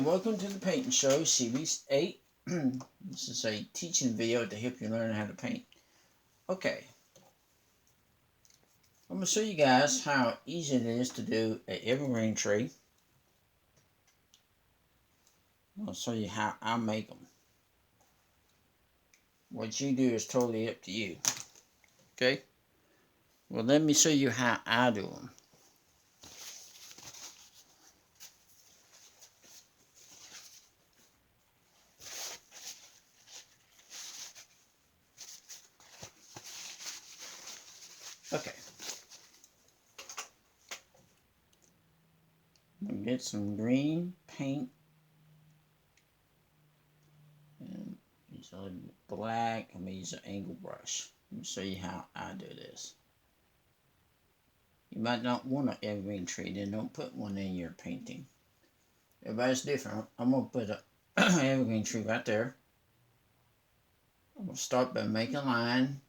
Welcome to the painting show, series 8. This is a teaching video to help you learn how to paint. Okay, I'm going to show you guys how easy it is to do an evergreen tree. I'll show you how I make them. What you do is totally up to you. Okay, well, let me show you how I do them. Okay, I'm going to get some green paint. And use a little black. I'm going to use an angle brush. Let me show you how I do this. You might not want an evergreen tree, then don't put one in your painting. Everybody's different. I'm going to put an evergreen tree right there. I'm going to start by making a line.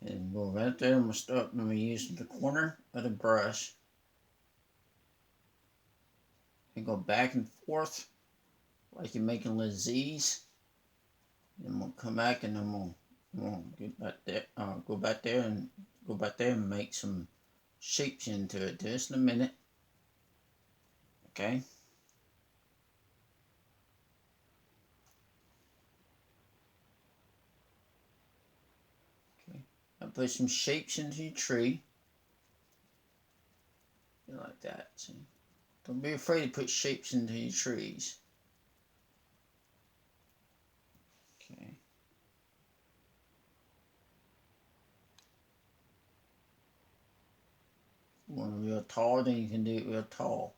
And go right there. I'm going to start by using the corner of the brush. And go back and forth like you're making little Z's. And I'm going to come back and I'm going to get back there, go back there and make some shapes into it just in a minute. Okay. I put some shapes into your tree. Like that. See? Don't be afraid to put shapes into your trees. Okay. You want it real tall, then you can do it real tall.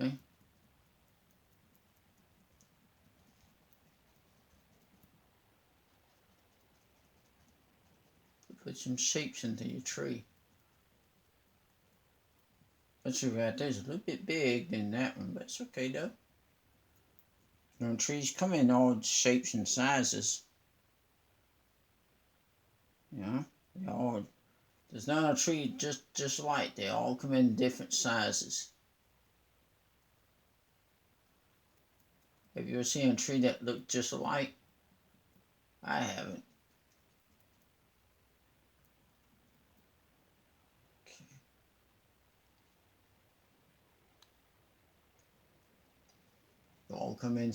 Okay. Put some shapes into your tree. That tree right there is a little bit big than that one, but it's okay though. You know, trees come in all shapes and sizes. You know, there's not a tree just like. They all come in different sizes. Have you ever seen a tree that looked just alike? I haven't. They all come in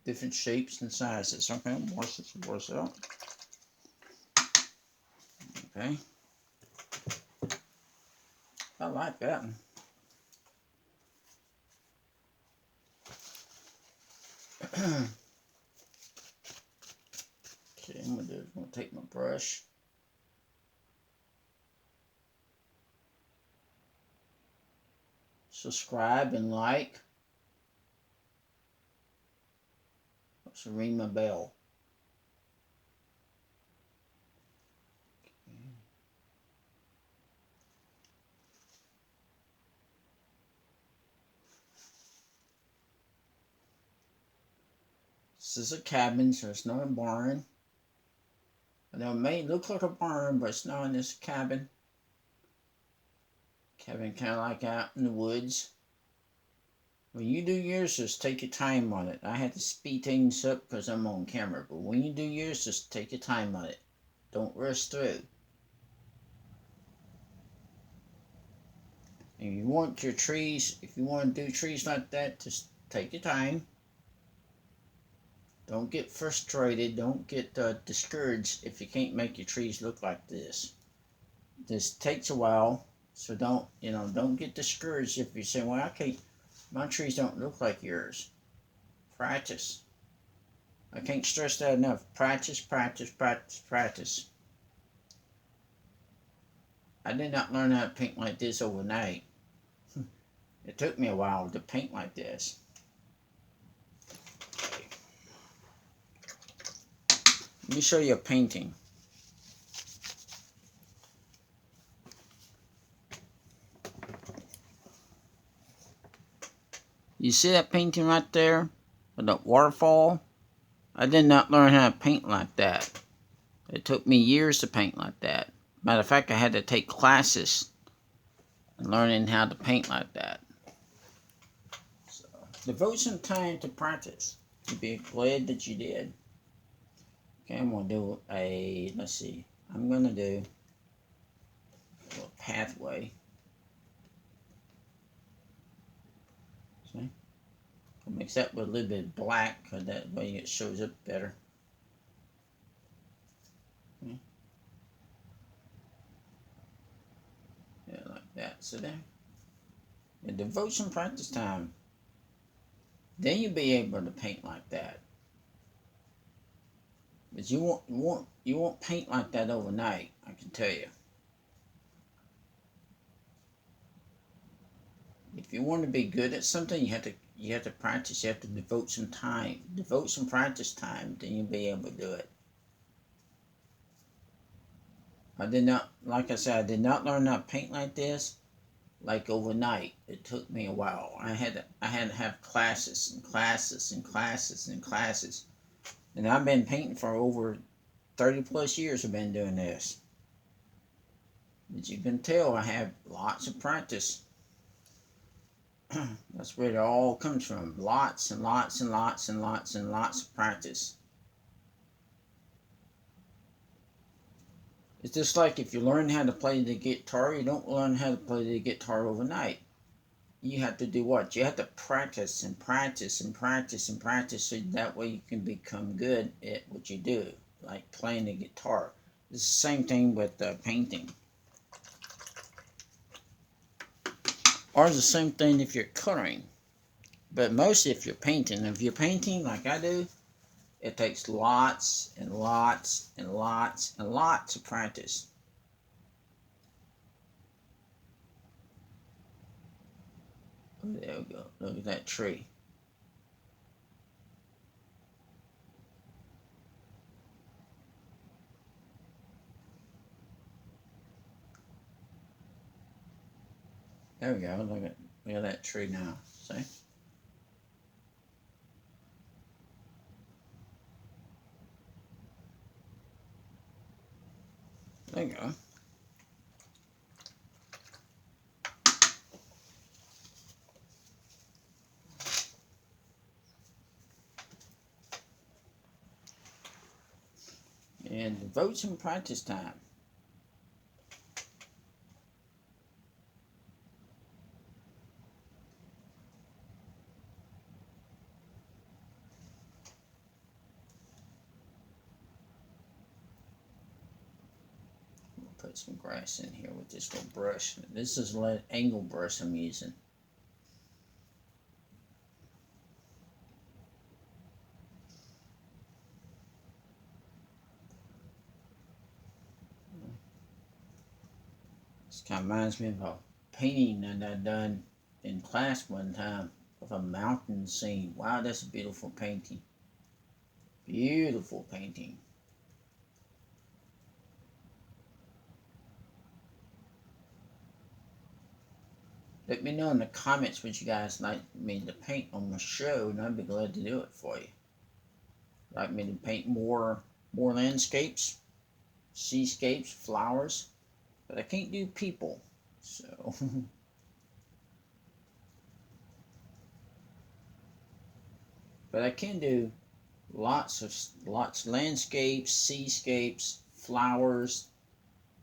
different shapes and sizes. Okay, wash it out. Okay. I like that one. Okay, I'm gonna take my brush. Subscribe and like. Also ring my bell. Okay. This is a cabin, so it's not a barn. Now, it may look like a barn, but it's not in this cabin. Cabin kind of like out in the woods. When you do yours, just take your time on it. I had to speed things up because I'm on camera. But when you do yours, just take your time on it. Don't rush through. If you want your trees, if you want to do trees like that, just take your time. Don't get frustrated. Don't get discouraged if you can't make your trees look like this. This takes a while, so don't get discouraged if you say, well, I can't, my trees don't look like yours. Practice. I can't stress that enough. Practice, practice, practice, practice. I did not learn how to paint like this overnight. It took me a while to paint like this. Okay. Let me show you a painting. You see that painting right there? With that waterfall? I did not learn how to paint like that. It took me years to paint like that. Matter of fact, I had to take classes and learning how to paint like that. So, devote some time to practice. You'll be glad that you did. Okay, I'm going to do a, let's see. I'm going to do a little pathway. See? I'll mix that with a little bit of black, because that way it shows up better. Okay. Yeah, like that. So there. And devote some practice time. Then you'll be able to paint like that. But you won't paint like that overnight, I can tell you. If you want to be good at something, you have to practice. You have to devote some time. Devote some practice time, then you'll be able to do it. I did not, like I said, I did not learn how to paint like this like overnight. It took me a while. I had to have classes and classes and classes and classes. And I've been painting for over 30 plus years. I've been doing this. As you can tell, I have lots of practice. That's where it all comes from. Lots and lots and lots and lots and lots of practice. It's just like if you learn how to play the guitar, you don't learn how to play the guitar overnight. You have to do what? You have to practice and practice and practice and practice, so that way you can become good at what you do, like playing the guitar. It's the same thing with painting. Or it's the same thing if you're coloring. But mostly if you're painting. If you're painting like I do, it takes lots and lots and lots and lots of practice. There we go. Look at that tree. There we go. Look at that tree now. See? There you go. And devote some practice time. Put some grass in here with this little brush. This is an angle brush I'm using. This kind of reminds me of a painting that I done in class one time of a mountain scene. Wow, that's a beautiful painting. Beautiful painting. Let me know in the comments what you guys like me to paint on my show, and I'd be glad to do it for you. Like me to paint more landscapes, seascapes, flowers, but I can't do people, so. But I can do lots of landscapes, seascapes, flowers.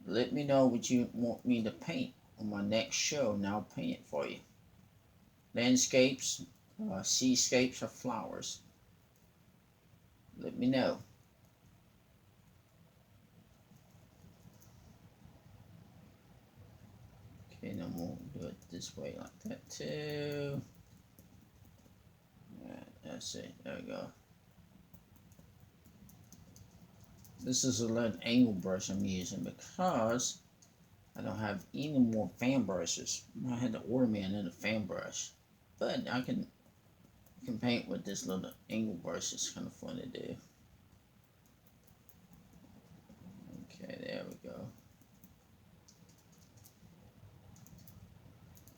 Let me know what you want me to paint on my next show, and I'll paint it for you. Landscapes, seascapes, or flowers. Let me know. Okay, then we'll do it this way like that too. That's it. There we go. This is a little angle brush I'm using because I don't have any more fan brushes. I had to order me another fan brush, but I can paint with this little angle brush. It's kind of fun to do. Okay, there we go.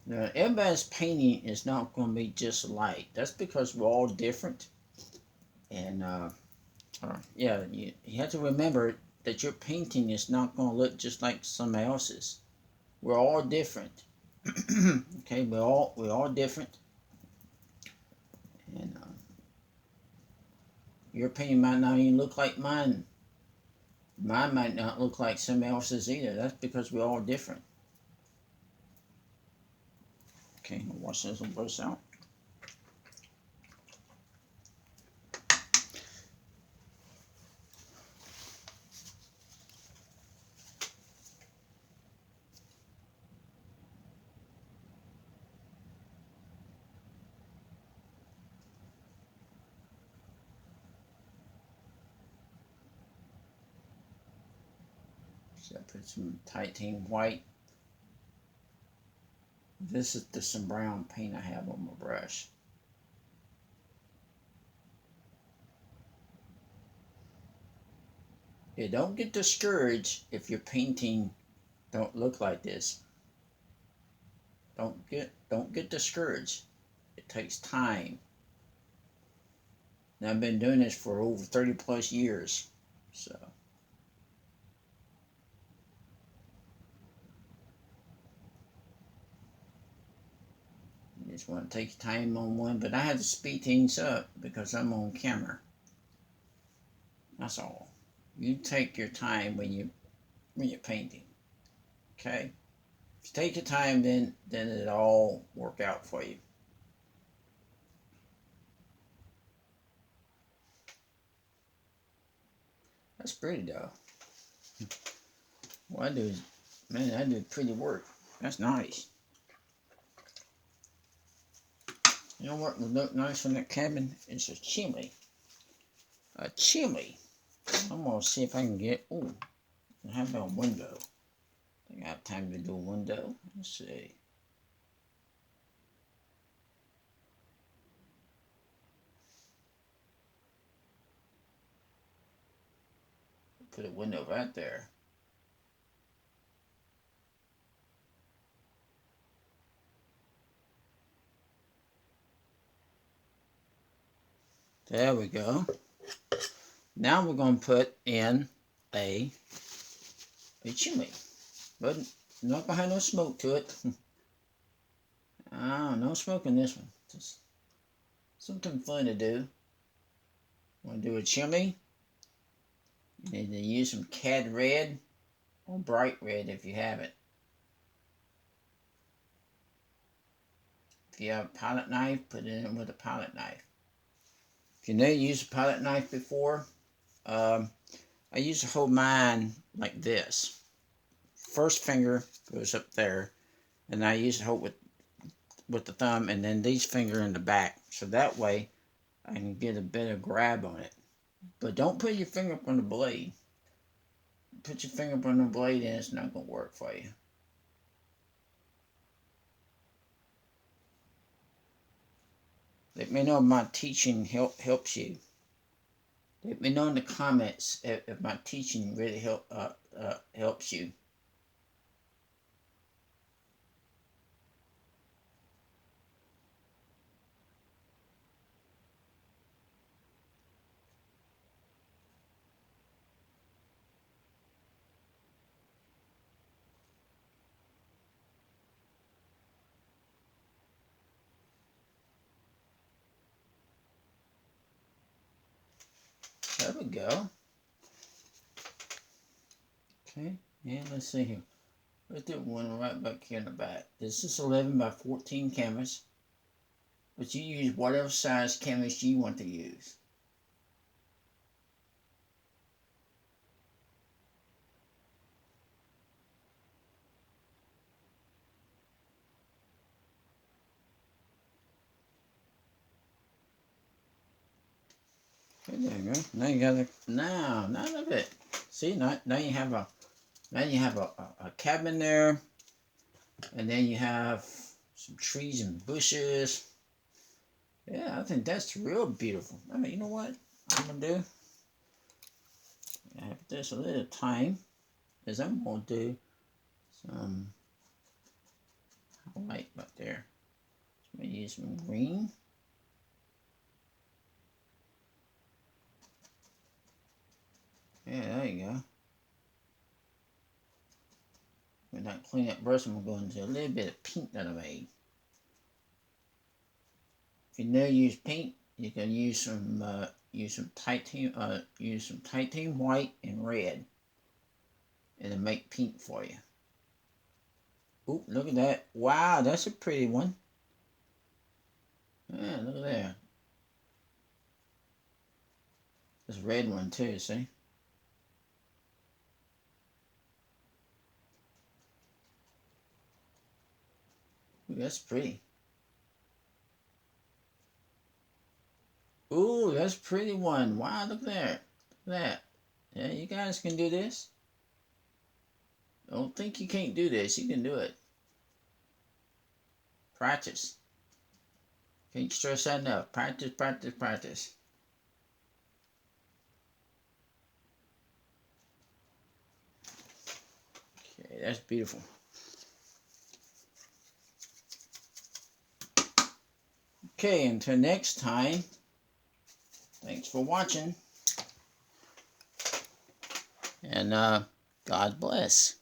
Now, everybody's painting is not going to be just alike. That's because we're all different. And, yeah, you have to remember that your painting is not going to look just like somebody else's. We're all different. Okay, we're all different. And your painting might not even look like mine. Mine might not look like somebody else's either. That's because we're all different. Okay, I'll wash this little brush out. So I put some titanium white. This is some brown paint I have on my brush. Yeah, don't get discouraged if your painting don't look like this. Don't get discouraged. It takes time. Now I've been doing this for over 30 plus years. So you just want to take time on one, but I have to speed things up because I'm on camera. That's all. You take your time when you're painting. Okay? If you take your time, then it'll all work out for you. That's pretty though. What I do is, man, I do pretty work. That's nice. You know what would look nice on that cabin? It's a chimney. A chimney. I'm gonna see if I can get. Oh, how about a window? I think I have time to do a window. Let's see. Put a window right there. There we go. Now we're gonna put in a chimney, but not gonna have no smoke to it. No smoke in this one. Just something fun to do. Want to do a chimney? You need to use some cad red or bright red if you have it. If you have a palette knife, put it in with a palette knife. If you never used a palette knife before, I used to hold mine like this. First finger goes up there, and I used to hold with the thumb, and then these finger in the back. So that way, I can get a better grab on it. But don't put your finger up on the blade. Put your finger up on the blade, and it's not gonna work for you. Let me know if my teaching helps you. Let me know in the comments if my teaching really helps you. There we go. Okay, and let's see here. Let's do one right back here in the back. This is 11 by 14 canvas, but you use whatever size canvas you want to use. Okay, there you go. Now you got now look at it. See, now you have a cabin there, and then you have some trees and bushes. Yeah, I think that's real beautiful. I mean, you know what I'm gonna do? I have this a little time, is I'm gonna do some highlight right there. So I'm going to use some green. Yeah, there you go. With that clean up brush, I'm going to go into a little bit of pink that I made. If you never use paint, you can use some titanium white and red. It'll make pink for you. Ooh, look at that. Wow, that's a pretty one. Yeah, look at that. This red one too, see? Ooh, that's pretty. Ooh, that's a pretty one. Wow, look there. Look at that. Yeah, you guys can do this. Don't think you can't do this. You can do it. Practice. Can't stress that enough. Practice, practice, practice. Okay, that's beautiful. Okay, until next time, thanks for watching. And God bless.